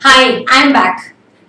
Hi, I am back.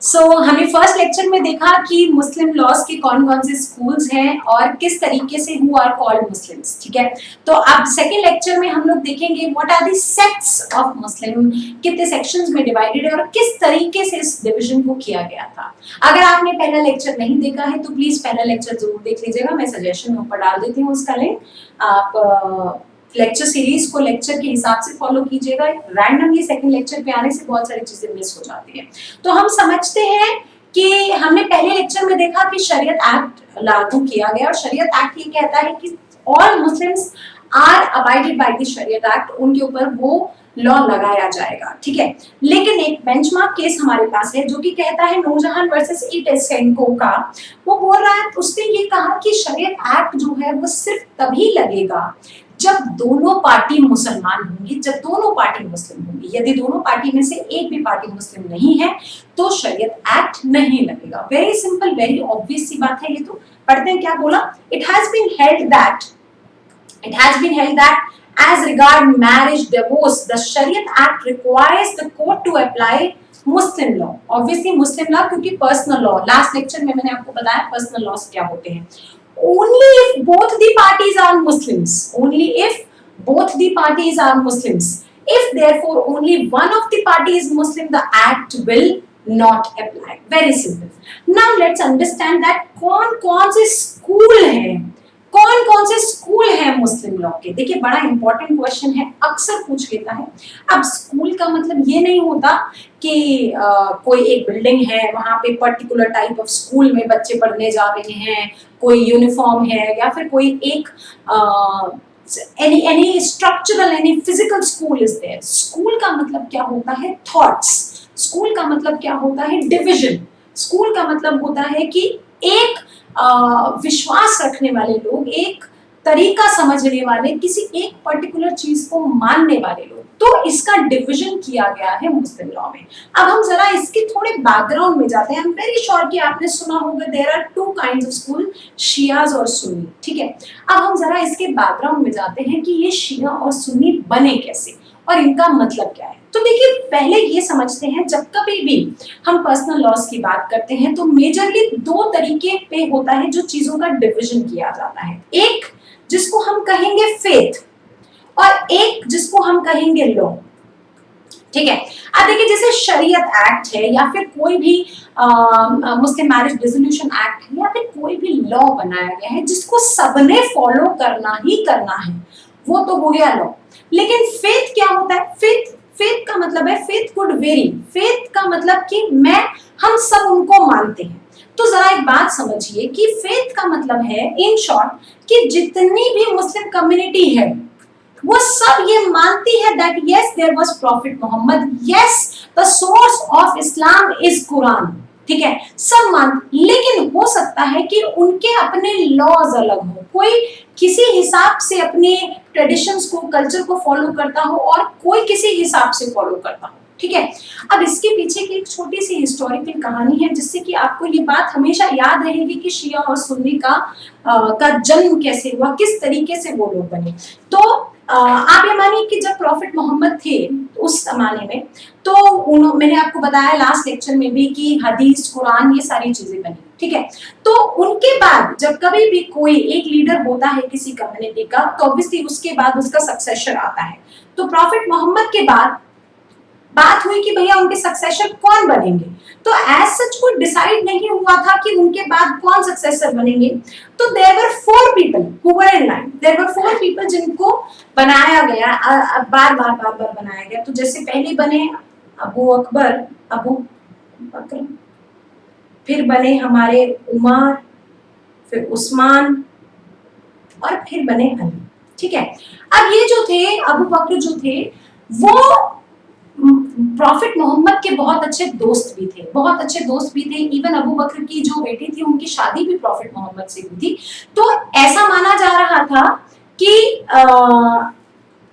सो हमने first lecture में देखा कि मुस्लिम लॉज के कौन कौन से स्कूल्स हैं और किस तरीके से हु आर कॉल्ड मुस्लिम्स। ठीक है, तो अब सेकेंड लेक्चर में हम लोग देखेंगे what are the sects of Muslim, कितने सेक्शंस में डिवाइडेड है और किस तरीके से इस डिवीजन को किया गया था। अगर आपने पहला लेक्चर नहीं देखा है तो प्लीज पहला लेक्चर जरूर देख लीजिएगा, मैं सजेशन में ऊपर डाल देती हूँ उसका लिंक। आप लेक्चर सीरीज को लेक्चर के हिसाब से फॉलो कीजिएगा, रैंडमली सेकंड लेक्चर पे आने से बहुत सारी चीजें मिस हो जाती हैं। तो हम समझते हैं कि हमने पहले लेक्चर में देखा कि शरीयत एक्ट लागू किया गया और शरीयत एक्ट ये कहता है कि all Muslims are abided by the Shariat act, उनके ऊपर वो लॉ लगाया जाएगा। ठीक है, लेकिन एक बेंचमार्क केस हमारे पास है जो कि कहता है नूरजहान वर्सेस ईटेसेंको का। वो बोल रहा है, उसने ये कहा कि शरीयत एक्ट जो है वो सिर्फ तभी लगेगा जब दोनों पार्टी मुसलमान होंगी, जब दोनों पार्टी मुस्लिम होंगी। यदि दोनों पार्टी में से एक भी पार्टी मुस्लिम नहीं है तो शरीयत एक्ट नहीं लगेगा। वेरी सिंपल, वेरी ऑब्वियस सी बात है। ये तो पढ़ते हैं क्या बोला। It has been held that as regard marriage divorce the Shariat Act requires the court to apply Muslim law, obviously Muslim law क्योंकि personal law, लास्ट लेक्चर में मैंने आपको बताया personal laws क्या होते हैं। Only if both the parties are Muslims, only if both the parties are Muslims, if therefore only one of the party is Muslim, the act will not apply. Very simple. Now let's understand that कौन से school हैं, कौन कौन से school हैं मुस्लिम law के। देखिए बड़ा इंपॉर्टेंट क्वेश्चन है, अक्सर पूछ लेता है। अब स्कूल का मतलब ये नहीं होता कि कोई एक बिल्डिंग है वहां पे पर्टिकुलर टाइप ऑफ स्कूल में बच्चे पढ़ने जा रहे हैं, कोई यूनिफॉर्म है या फिर कोई एक any structural, any physical school is there. School का मतलब क्या होता है, थॉट्स। स्कूल का मतलब क्या होता है, डिविजन। स्कूल का मतलब होता है कि एक विश्वास रखने वाले लोग, एक तरीका समझने वाले, किसी एक पर्टिकुलर चीज को मानने वाले लोग, तो इसका डिवीजन किया गया है मुस्लिम लॉ में। अब हम जरा इसके थोड़े बैकग्राउंड में जाते हैं। आई एम वेरी श्योर कि आपने सुना होगा there are two kinds of school, Shias और सुन्नी। ठीक है, अब हम जरा इसके बैकग्राउंड में जाते हैं कि ये शिया और सुन्नी बने कैसे और इनका मतलब क्या है। तो देखिए पहले ये समझते हैं, जब कभी भी हम पर्सनल लॉज की बात करते हैं तो मेजरली दो तरीके पे होता है जो चीजों का डिवीजन किया जाता है। एक जिसको हम कहेंगे फेथ और एक जिसको हम कहेंगे लॉ। ठीक है, अब देखिए जैसे शरीयत एक्ट है या फिर कोई भी मुस्लिम मैरिज डिसोल्यूशन एक्ट है या फिर कोई भी लॉ बनाया गया है जिसको सबने फॉलो करना ही करना है, वो तो हो गया लॉ। लेकिन फेथ क्या होता है, फेथ का मतलब है फेथ कुड वेरी। फेथ का मतलब कि हम सब उनको मानते हैं। तो जरा एक बात समझिए कि फेथ का मतलब है इन शॉर्ट कि जितनी भी मुस्लिम कम्युनिटी है वो सब ये मानती है that yes there was prophet Mohammad, yes the source of Islam is Quran. ठीक है, सब मान, लेकिन हो सकता है कि उनके अपने लॉज अलग हो, कोई किसी हिसाब से अपने ट्रेडिशंस को, कल्चर को फॉलो करता हो और कोई किसी हिसाब से फॉलो करता हो। ठीक है, अब इसके पीछे की एक छोटी सी हिस्टोरिकल कहानी है जिससे कि आपको ये बात हमेशा याद रहेगी कि शिया और सुन्नी का जन्म कैसे हुआ, किस तरीके से वो लोग बने। तो आप ये मानिए कि जब प्रॉफिट मोहम्मद थे उस जमाने में, तो मैंने आपको बताया लास्ट लेक्चर में भी कि हदीस, कुरान, ये सारी चीजें बनी। ठीक है, तो उनके बाद जब कभी भी कोई एक लीडर होता है किसी कम्युनिटी का तो ऑब्वियसली उसके बाद उसका सक्सेसर आता है। तो प्रॉफिट मोहम्मद के बाद बात हुई कि भैया उनके सक्सेसर कौन बनेंगे। तो एज सच कोई डिसाइड नहीं हुआ था कि उनके बाद कौन सक्सेसर बनेंगे। तो there were four people who were in line, there were four people जिनको बनाया गया, बार बार बनाया गया। तो जैसे पहले बने अबू बकर, फिर बने हमारे उमर, फिर उस्मान और फिर बने अली। ठीक है, अब ये जो थे अबू बकर जो थे वो प्रॉफिट मोहम्मद के बहुत अच्छे दोस्त भी थे, बहुत अच्छे दोस्त भी थे। इवन अबू बकर की जो बेटी थी उनकी शादी भी प्रॉफिट मोहम्मद से हुई थी। तो ऐसा माना जा रहा था कि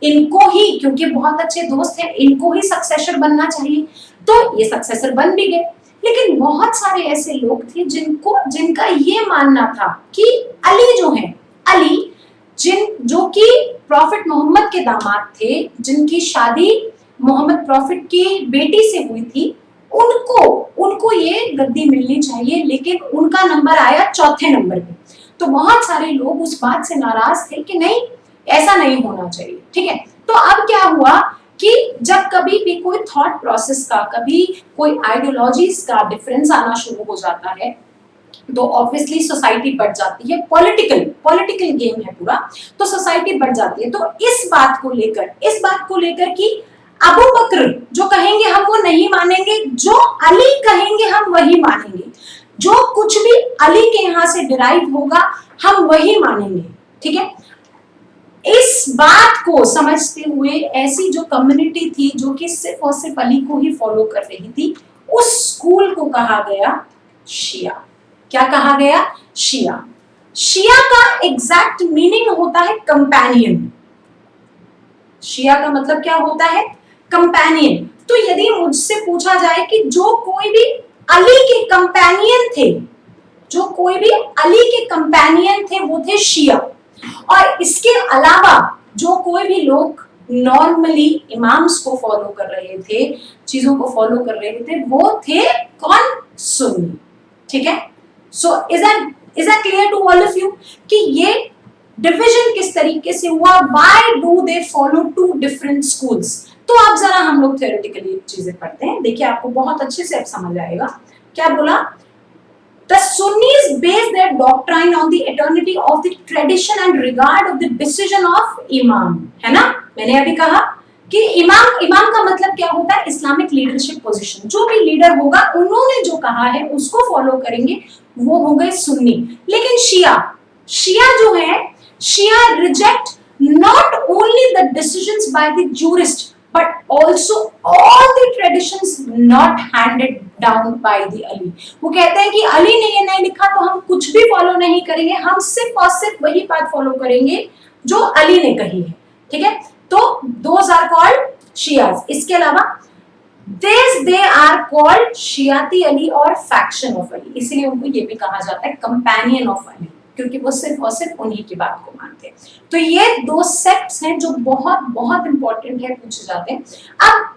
इनको ही, क्योंकि बहुत अच्छे दोस्त हैं, इनको ही सक्सेसर बनना चाहिए। तो ये सक्सेसर बन भी गए। लेकिन बहुत सारे ऐसे लोग थे जिनका ये मानना था कि अली जो है, अली जो कि प्रॉफिट मोहम्मद के दामाद थे, जिनकी शादी मोहम्मद प्रॉफिट की बेटी से हुई थी, उनको उनको ये गद्दी मिलनी चाहिए, लेकिन उनका नंबर आया चौथे नंबर पे। तो बहुत सारे लोग उस बात से नाराज थे कि नहीं, ऐसा नहीं होना चाहिए, ठीक है। तो अब क्या हुआ कि जब कभी भी कोई थॉट प्रोसेस का, कभी कोई आइडियोलॉजीज का डिफरेंस आना शुरू हो जाता है, तो ऑब्वियसली सोसाइटी बढ़ जाती है। पॉलिटिकल गेम है पूरा, तो सोसाइटी बढ़ जाती है। तो इस बात को लेकर कि अबू बकर जो कहेंगे हम वो नहीं मानेंगे, जो अली कहेंगे हम वही मानेंगे, जो कुछ भी अली के यहाँ से डिराइव होगा हम वही मानेंगे, ठीक है। इस बात को समझते हुए ऐसी जो कम्युनिटी थी जो कि सिर्फ और सिर्फ अली को ही फॉलो कर रही थी, उस स्कूल को कहा गया शिया। क्या कहा गया? शिया। शिया का एग्जैक्ट मीनिंग होता है कंपेनियन। शिया का मतलब क्या होता है? कंपेनियन। तो यदि मुझसे पूछा जाए कि जो कोई भी अली के कंपेनियन थे, जो कोई भी अली के कंपेनियन थे वो थे शिया। और इसके अलावा जो कोई भी लोग नॉर्मली इमाम्स को फॉलो कर रहे थे, चीजों को फॉलो कर रहे थे, वो थे कौन? सुन्नी, ठीक है। So is that clear to all of you कि ये डिवीजन किस तरीके से हुआ? Why do they follow two different schools? तो अब जरा हम लोग थ्योरेटिकली चीजें पढ़ते हैं, देखिए आपको बहुत अच्छे से अब समझ आएगा। क्या बोला? The Sunnis base their doctrine on the eternity of the tradition and regard of the decision of imam, है ना? मैंने अभी कहा कि इमाम का मतलब क्या होता है? Islamic leadership position. जो भी लीडर होगा उन्होंने जो कहा है उसको फॉलो करेंगे, वो हो गए सुन्नी। लेकिन शिया जो है, शिया reject not only the decisions by the jurist but also all the traditions not handed down by the Ali। वो कहते हैं कि अली ने ये नहीं लिखा तो हम कुछ भी फॉलो नहीं करेंगे, हम सिर्फ और सिर्फ वही बात फॉलो करेंगे जो अली ने कही है, ठीक है। तो those are called Shias। इसके अलावा they are called शियाती अली और फैक्शन ऑफ अली, इसलिए उनको ये भी कहा जाता है कंपेनियन ऑफ अली, क्योंकि वो सिर्फ और सिर्फ उन्हीं की बात को मानते हैं। तो ये दो सेक्ट्स हैं जो बहुत बहुत इंपॉर्टेंट है, पूछे जाते हैं। अब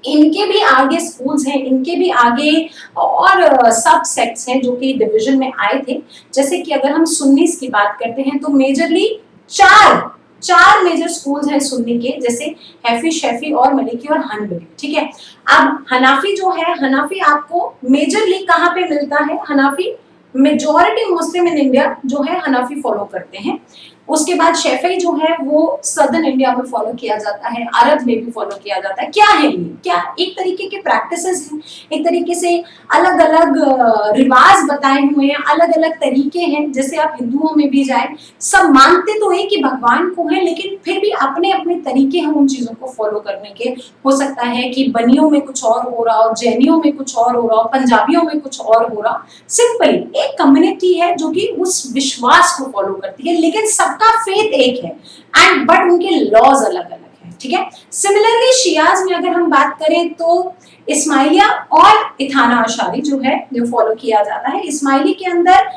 इनके भी आगे स्कूल्स हैं, इनके भी आगे और सब सेक्ट्स हैं जो कि डिवीजन में आए थे। जैसे कि अगर हम सुन्नीस की बात करते हैं तो मेजरली चार मेजर स्कूल्स हैं सुन्नी के, जैसे हैफी, शैफी और मलिकी और हनबली, ठीक है। अब हनाफी जो है, हनाफी आपको मेजरली कहाँ पे मिलता है? Hanafi majority Muslim in India जो है हनाफी फॉलो करते हैं। उसके बाद शैफी जो है वो सदर्न इंडिया में फॉलो किया जाता है, अरब में भी फॉलो किया जाता है। क्या है ये? क्या एक तरीके के प्रैक्टिसेस हैं, एक तरीके से अलग अलग रिवाज बताए हुए हैं, अलग अलग तरीके हैं। जैसे आप हिंदुओं में भी जाए, सब मानते तो एक ही भगवान को है, लेकिन फिर भी अपने अपने तरीके हैं उन चीजों को फॉलो करने के। हो सकता है कि बनियों में कुछ और हो रहा हो, जैनियों में कुछ और हो रहा हो, पंजाबियों में कुछ और हो रहा। सिंपली एक कम्युनिटी है जो कि उस विश्वास को फॉलो करती है, लेकिन सबका फेथ एक है एंड बट उनके लॉज अलग अलग है, ठीक है। सिमिलरली शियाज में अगर हम बात करें तो इस्माइलिया और इथाना अशारी जो है जो फॉलो किया जाता है। इस्माइली के अंदर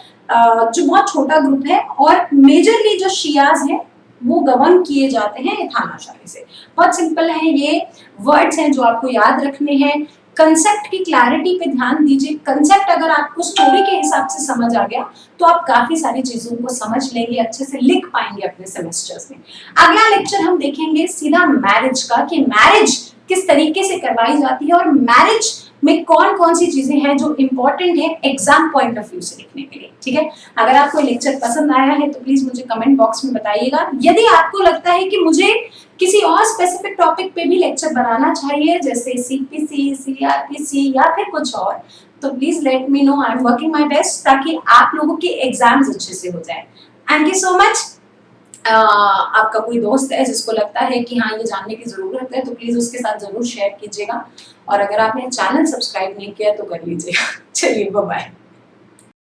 जो बहुत छोटा ग्रुप है, और मेजरली जो शियाज हैं वो गवर्न किए जाते हैं इथाना अशारी से। बहुत सिंपल है, ये वर्ड्स हैं जो आपको याद रखने हैं। कंसेप्ट की क्लैरिटी पे ध्यान दीजिए। कंसेप्ट अगर आपको स्टोरी के हिसाब से समझ आ गया तो आप काफी सारी चीजों को समझ लेंगे, अच्छे से लिख पाएंगे अपने सेमेस्टर्स में। अगला लेक्चर हम देखेंगे सीधा मैरिज का, कि मैरिज किस तरीके से करवाई जाती है और मैरिज में कौन कौन सी चीजें हैं जो इंपॉर्टेंट है एग्जाम पॉइंट ऑफ व्यू से लिखने के लिए, ठीक है। अगर आपको लेक्चर पसंद आया है तो प्लीज मुझे कमेंट बॉक्स में बताइएगा। यदि आपको लगता है कि मुझे किसी और स्पेसिफिक टॉपिक पे भी लेक्चर बनाना चाहिए, जैसे सीपीसी, सीआरपीसी या फिर कुछ और, तो please let me know. I am working my best ताकि आप लोगों के एग्जाम्स अच्छे से हो जाए। Thank you so much. आपका कोई दोस्त है जिसको लगता है कि हाँ ये जानने की जरूरत है तो प्लीज उसके साथ जरूर शेयर कीजिएगा, और अगर आपने चैनल सब्सक्राइब नहीं किया तो कर लीजिएगा। चलिए बाय बाय।